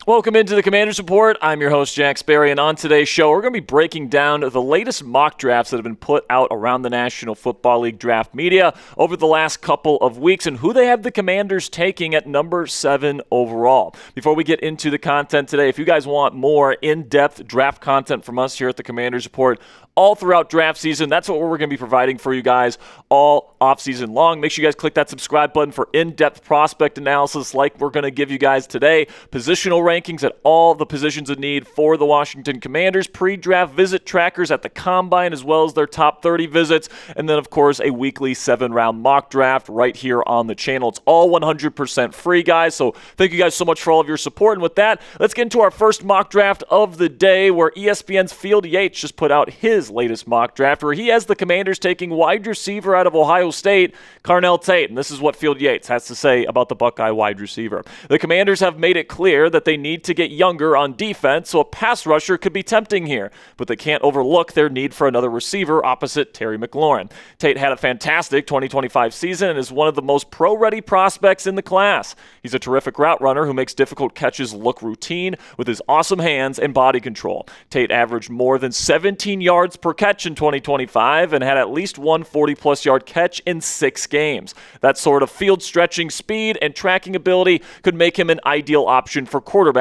Welcome into the Commanders Report. I'm your host, Jack Sperry, and on today's show, we're going to be breaking down the latest mock drafts that have been put out around the National Football League draft media over the last couple of weeks and who they have the Commanders taking at number 7 overall. Before we get into the content today, if you guys want more in-depth draft content from us here at the Commanders Report, all throughout draft season, that's what we're going to be providing for you guys all offseason long. Make sure you guys click that subscribe button for in-depth prospect analysis like we're going to give you guys today. Positional rankings at all the positions of need for the Washington Commanders. Pre-draft visit trackers at the Combine as well as their top 30 visits. And then, of course, a weekly 7-round mock draft right here on the channel. It's all 100% free, guys. So thank you guys so much for all of your support. And with that, let's get into our first mock draft of the day where ESPN's Field Yates just put out his latest mock draft where he has the Commanders taking wide receiver out of Ohio State, Carnell Tate. And this is what Field Yates has to say about the Buckeye wide receiver. The Commanders have made it clear that they need to get younger on defense, so a pass rusher could be tempting here, but they can't overlook their need for another receiver opposite Terry McLaurin. Tate had a fantastic 2025 season and is one of the most pro-ready prospects in the class. He's a terrific route runner who makes difficult catches look routine with his awesome hands and body control. Tate averaged more than 17 yards per catch in 2025 and had at least one 40-plus yard catch in 6 games. That sort of field-stretching speed and tracking ability could make him an ideal option for quarterback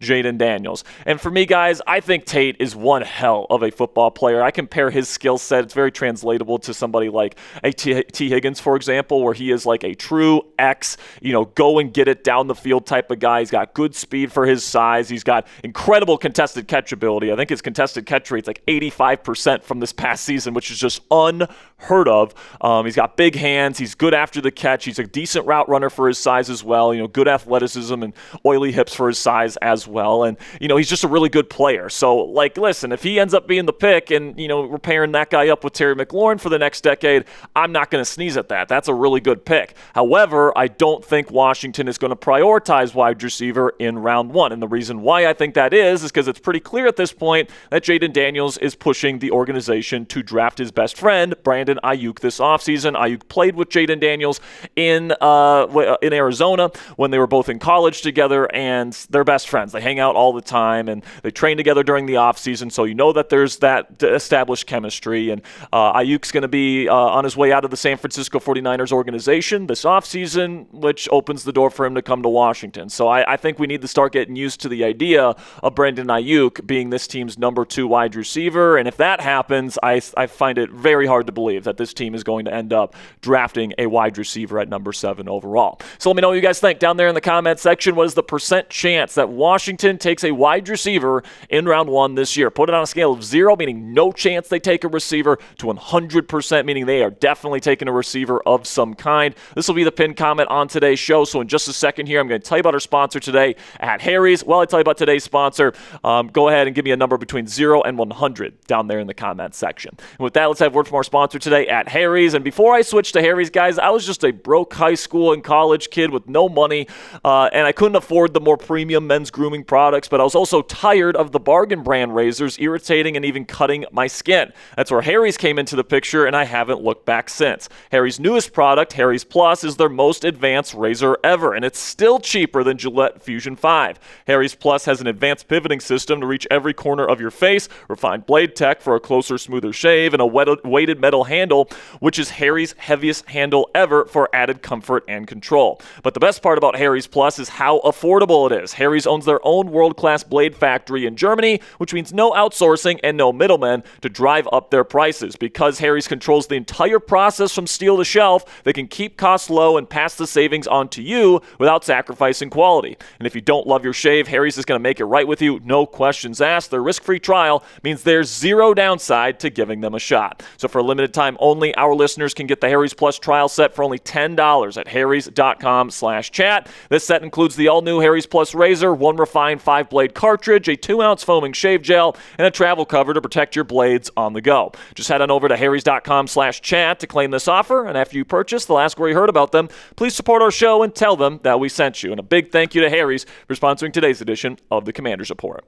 Jayden Daniels. And for me, guys, I think Tate is one hell of a football player. I compare his skill set. It's very translatable to somebody like a T. Higgins, for example, where he is like a true X, go and get it down the field type of guy. He's got good speed for his size. He's got incredible contested catch ability. I think his contested catch rate's like 85% from this past season, which is just unheard of. He's got big hands. He's good after the catch. He's a decent route runner for his size as well. Good athleticism and oily hips for his size as well. And, he's just a really good player. So, listen, if he ends up being the pick and, we're pairing that guy up with Terry McLaurin for the next decade, I'm not going to sneeze at that. That's a really good pick. However, I don't think Washington is going to prioritize wide receiver in round 1. And the reason why I think that is because it's pretty clear at this point that Jayden Daniels is pushing the organization to draft his best friend, Brandon Aiyuk, this offseason. Aiyuk played with Jayden Daniels in Arizona when they were both in college together, and they're best friends. They hang out all the time, and they train together during the offseason, so that there's that established chemistry. And Ayuk's going to be on his way out of the San Francisco 49ers organization this offseason, which opens the door for him to come to Washington. So I think we need to start getting used to the idea of Brandon Aiyuk being this team's number 2 wide receiver, and if that happens, I find it very hard to believe that this team is going to end up drafting a wide receiver at number 7 overall. So let me know what you guys think down there in the comment section. What is the percent chance that Washington takes a wide receiver in round 1 this year? Put it on a scale of 0, meaning no chance they take a receiver, to 100%, meaning they are definitely taking a receiver of some kind. This will be the pinned comment on today's show. So in just a second here, I'm going to tell you about our sponsor today at Harry's. While I tell you about today's sponsor, go ahead and give me a number between 0 and 100 down there in the comment section. And with that, let's have word from our sponsor today at Harry's. And before I switch to Harry's, guys, I was just a broke high school and college kid with no money, and I couldn't afford the more premium men's grooming products, but I was also tired of the bargain brand razors irritating and even cutting my skin. That's where Harry's came into the picture, and I haven't looked back since. Harry's newest product, Harry's Plus, is their most advanced razor ever, and it's still cheaper than Gillette Fusion 5. Harry's Plus has an advanced pivoting system to reach every corner of your face, refined blade tech for a closer, smoother shave, and a weighted metal handle, which is Harry's heaviest handle ever for added comfort and control. But the best part about Harry's Plus is how affordable it is. Harry's owns their own world-class blade factory in Germany, which means no outsourcing and no middlemen to drive up their prices. Because Harry's controls the entire process from steel to shelf, they can keep costs low and pass the savings on to you without sacrificing quality. And if you don't love your shave, Harry's is going to make it right with you, no questions asked. Their risk-free trial means there's zero downside to giving them a shot. So for a limited time only, our listeners can get the Harry's Plus trial set for only $10 at harrys.com/chat. This set includes the all-new Harry's Plus razor, one refined 5-blade cartridge, a 2-ounce foaming shave gel, and a travel cover to protect your blades on the go. Just head on over to harrys.com/chat to claim this offer, and after you purchase, they'll ask where you heard about them. Please support our show and tell them that we sent you. And a big thank you to Harry's for sponsoring today's edition of the Commanders Report.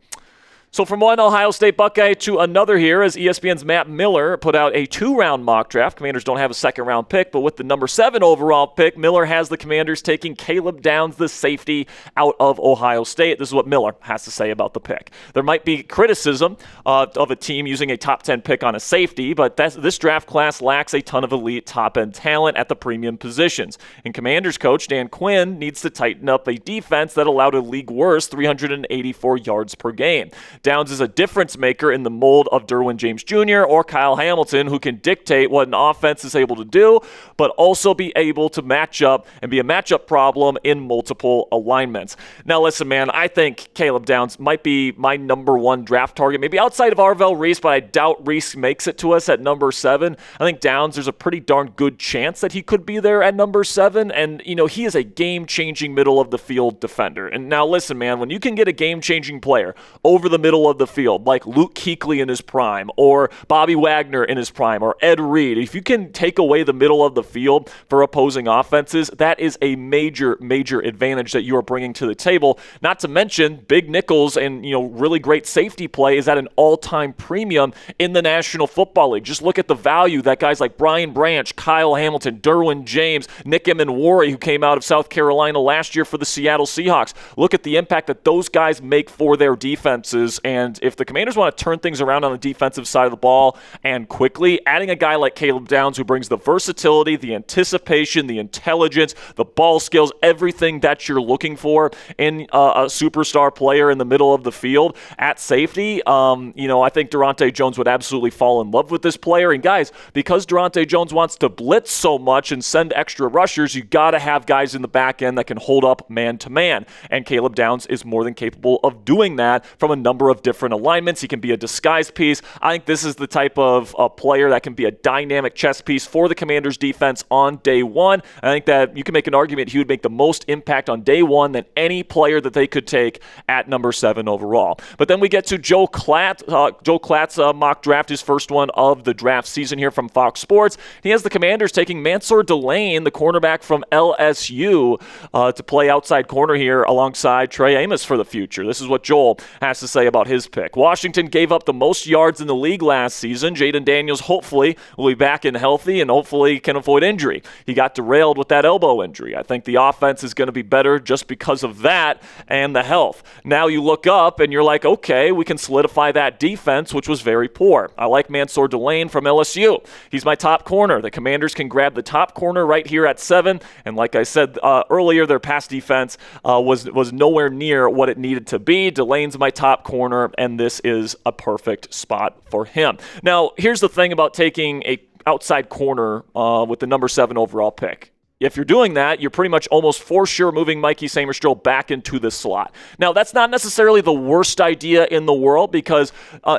So from one Ohio State Buckeye to another here, as ESPN's Matt Miller put out a 2-round mock draft. Commanders don't have a second-round pick, but with the number 7 overall pick, Miller has the Commanders taking Caleb Downs, the safety, out of Ohio State. This is what Miller has to say about the pick. There might be criticism of a team using a top 10 pick on a safety, but this draft class lacks a ton of elite top-end talent at the premium positions. And Commanders coach Dan Quinn needs to tighten up a defense that allowed a league-worst 384 yards per game. Downs is a difference maker in the mold of Derwin James Jr. or Kyle Hamilton, who can dictate what an offense is able to do, but also be able to match up and be a matchup problem in multiple alignments. Now, listen, man, I think Caleb Downs might be my number 1 draft target, maybe outside of Arvell Reese, but I doubt Reese makes it to us at number 7. I think Downs, there's a pretty darn good chance that he could be there at number 7, and, he is a game-changing middle-of-the-field defender. And now, listen, man, when you can get a game-changing player over the middle of the field, like Luke Kuechly in his prime, or Bobby Wagner in his prime, or Ed Reed, if you can take away the middle of the field for opposing offenses, that is a major, major advantage that you are bringing to the table. Not to mention, big nickels and, really great safety play is at an all-time premium in the National Football League. Just look at the value that guys like Brian Branch, Kyle Hamilton, Derwin James, Nick Emenwari, who came out of South Carolina last year for the Seattle Seahawks. Look at the impact that those guys make for their defenses. And if the Commanders want to turn things around on the defensive side of the ball and quickly, adding a guy like Caleb Downs who brings the versatility, the anticipation, the intelligence, the ball skills, everything that you're looking for in a superstar player in the middle of the field at safety, I think Durante Jones would absolutely fall in love with this player. And guys, because Durante Jones wants to blitz so much and send extra rushers, you got to have guys in the back end that can hold up man-to-man. And Caleb Downs is more than capable of doing that from a number of different alignments. He can be a disguise piece. I think this is the type of player that can be a dynamic chess piece for the Commanders defense on day one. I think that you can make an argument he would make the most impact on day one than any player that they could take at number 7 overall. But then we get to Joe Klatt. Joe Klatt's mock draft, his first one of the draft season here from Fox Sports. He has the Commanders taking Mansoor Delane, the cornerback from LSU, to play outside corner here alongside Trey Amos for the future. This is what Joel has to say about his pick. Washington gave up the most yards in the league last season. Jayden Daniels hopefully will be back and healthy and hopefully can avoid injury. He got derailed with that elbow injury. I think the offense is going to be better just because of that and the health. Now you look up and you're like, okay, we can solidify that defense, which was very poor. I like Mansoor Delane from LSU. He's my top corner. The Commanders can grab the top corner right here at 7. And like I said earlier, their pass defense was nowhere near what it needed to be. Delane's my top corner, and this is a perfect spot for him. Now, here's the thing about taking a outside corner with the number 7 overall pick. If you're doing that, you're pretty much almost for sure moving Mikey Sainristil back into the slot. Now, that's not necessarily the worst idea in the world because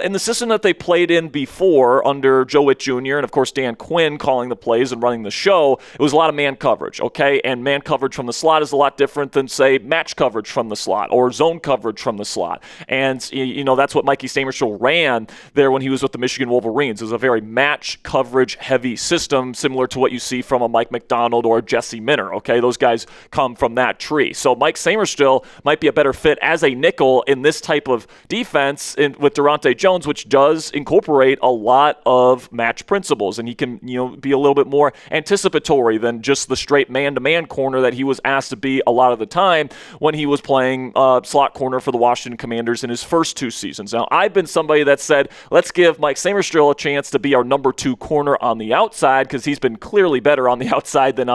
in the system that they played in before under Joe Witt Jr. and, of course, Dan Quinn calling the plays and running the show, it was a lot of man coverage, okay? And man coverage from the slot is a lot different than, say, match coverage from the slot or zone coverage from the slot. And, that's what Mikey Sainristil ran there when he was with the Michigan Wolverines. It was a very match coverage heavy system similar to what you see from a Mike McDonald or Jesse Minter, okay? Those guys come from that tree. So Mike Sainristil might be a better fit as a nickel in this type of defense with Durante Jones, which does incorporate a lot of match principles, and he can, be a little bit more anticipatory than just the straight man-to-man corner that he was asked to be a lot of the time when he was playing slot corner for the Washington Commanders in his first 2 seasons. Now, I've been somebody that said, let's give Mike Sainristil a chance to be our number 2 corner on the outside because he's been clearly better on the outside than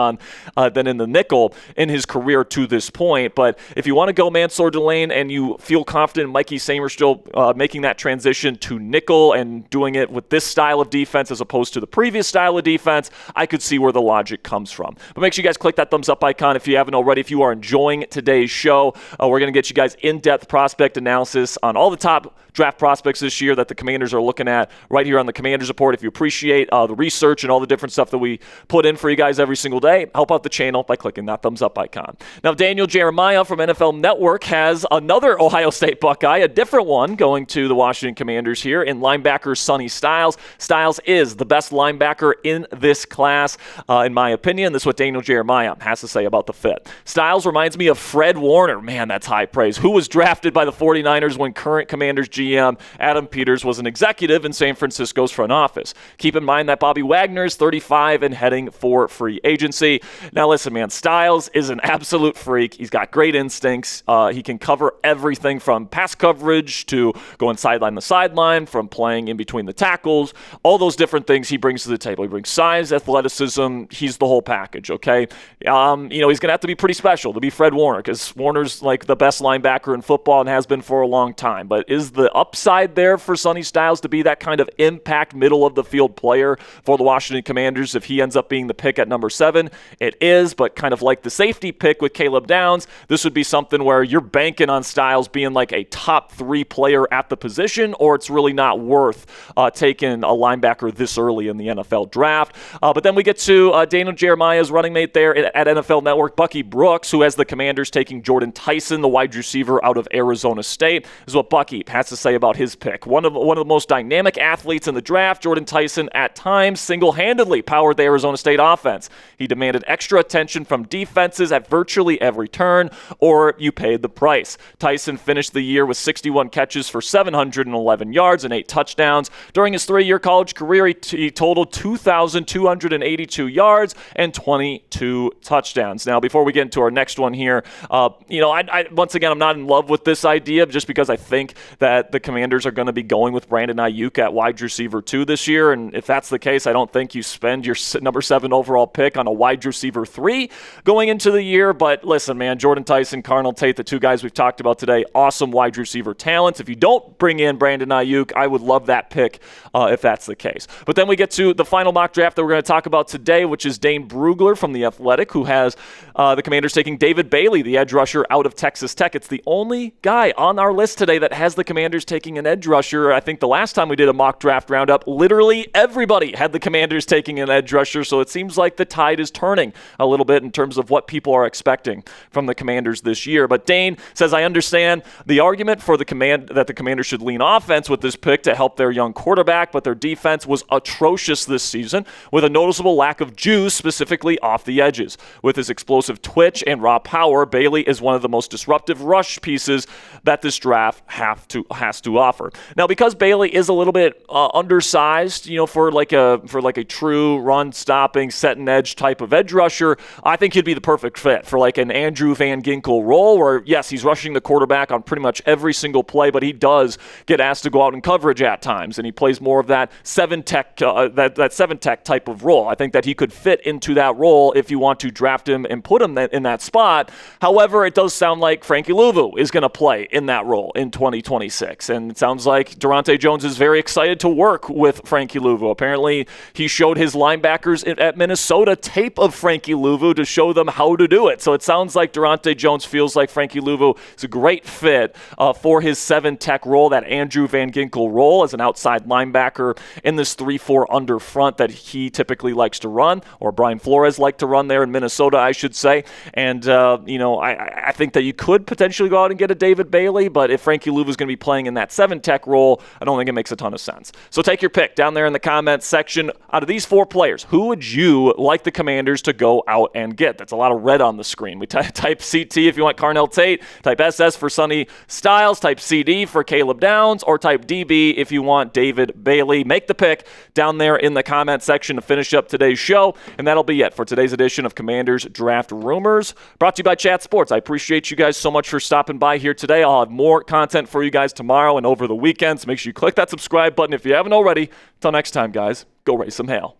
in the nickel in his career to this point. But if you want to go Mansoor Delane and you feel confident in Mikey Sainristil making that transition to nickel and doing it with this style of defense as opposed to the previous style of defense, I could see where the logic comes from. But make sure you guys click that thumbs up icon if you haven't already. If you are enjoying today's show, we're going to get you guys in-depth prospect analysis on all the top draft prospects this year that the Commanders are looking at right here on the Commanders Report. If you appreciate the research and all the different stuff that we put in for you guys every single day, help out the channel by clicking that thumbs up icon. Now, Daniel Jeremiah from NFL Network has another Ohio State Buckeye, a different one, going to the Washington Commanders here in linebacker Sonny Styles. Styles is the best linebacker in this class, in my opinion. This is what Daniel Jeremiah has to say about the fit. Styles reminds me of Fred Warner. Man, that's high praise. Who was drafted by the 49ers when current Commanders GM Adam Peters was an executive in San Francisco's front office. Keep in mind that Bobby Wagner is 35 and heading for free agency. Now listen, man, Styles is an absolute freak. He's got great instincts. He can cover everything from pass coverage to going sideline to sideline, from playing in between the tackles, all those different things he brings to the table. He brings size, athleticism. He's the whole package, okay? He's going to have to be pretty special to be Fred Warner, because Warner's like the best linebacker in football and has been for a long time. But is the upside there for Sonny Styles to be that kind of impact middle of the field player for the Washington Commanders if he ends up being the pick at number 7? It is, but kind of like the safety pick with Caleb Downs, this would be something where you're banking on Styles being like a top 3 player at the position, or it's really not worth taking a linebacker this early in the NFL draft. But then we get to Daniel Jeremiah's running mate there at NFL Network, Bucky Brooks, who has the Commanders taking Jordyn Tyson, the wide receiver out of Arizona State. This is what Bucky has to say about his pick. One of the most dynamic athletes in the draft, Jordyn Tyson at times single-handedly powered the Arizona State offense. He demanded extra attention from defenses at virtually every turn, or you paid the price. Tyson finished the year with 61 catches for 711 yards and 8 touchdowns. During his 3-year college career, he totaled 2,282 yards and 22 touchdowns. Now, before we get into our next one here, once again, I'm not in love with this idea just because I think that the Commanders are going to be going with Brandon Ayuk at wide receiver 2 this year, and if that's the case, I don't think you spend your number 7 overall pick on a wide receiver 3 going into the year. But listen, man, Jordyn Tyson, Carnell Tate, the 2 guys we've talked about today, awesome wide receiver talents. If you don't bring in Brandon Ayuk, I would love that pick if that's the case. But then we get to the final mock draft that we're going to talk about today, which is Dane Brugler from The Athletic, who has the Commanders taking David Bailey, the edge rusher out of Texas Tech. It's the only guy on our list today that has the Commanders taking an edge rusher. I think the last time we did a mock draft roundup, literally everybody had the Commanders taking an edge rusher, so it seems like the tide is turning a little bit in terms of what people are expecting from the Commanders this year. But Dane says, I understand the argument for that the Commanders should lean offense with this pick to help their young quarterback, but their defense was atrocious this season with a noticeable lack of juice, specifically off the edges. With his explosive twitch and raw power, Bailey is one of the most disruptive rush pieces that this draft has to offer. Now, because Bailey is a little bit undersized, for like a true run-stopping, set-and-edge type of edge rusher, I think he'd be the perfect fit for like an Andrew Van Ginkel role where, yes, he's rushing the quarterback on pretty much every single play, but he does get asked to go out in coverage at times, and he plays more of that 7-tech type of role. I think that he could fit into that role if you want to draft him and put him in that spot. However, it does sound like Frankie Louvu is going to play in that role in 2026, and it sounds like Durante Jones is very excited to work with Frankie Louvu. Apparently, he showed his linebackers at Minnesota tape of Frankie Louvu to show them how to do it. So it sounds like Durante Jones feels like Frankie Louvu is a great fit for his 7-tech role, that Andrew Van Ginkel role as an outside linebacker in this 3-4 under front that he typically likes to run, or Brian Flores liked to run there in Minnesota, I should say. And, I think that you could potentially go out and get a David Bailey, but if Frankie Louvu is going to be playing in that 7-tech role, I don't think it makes a ton of sense. So take your pick down there in the comments section. Out of these 4 players, who would you like the Commanders to go out and get? That's a lot of red on the screen. We type CT if you want Carnell Tate, type SS for Sonny Styles, type CD for Caleb Downs, or type DB if you want David Bailey. Make the pick down there in the comment section to finish up today's show, and that'll be it for today's edition of Commanders Draft Rumors, brought to you by Chat Sports. I appreciate you guys so much for stopping by here today. I'll have more content for you guys tomorrow and over the weekend, so make sure you click that subscribe button if you haven't already. Until next time, guys, go raise some hail.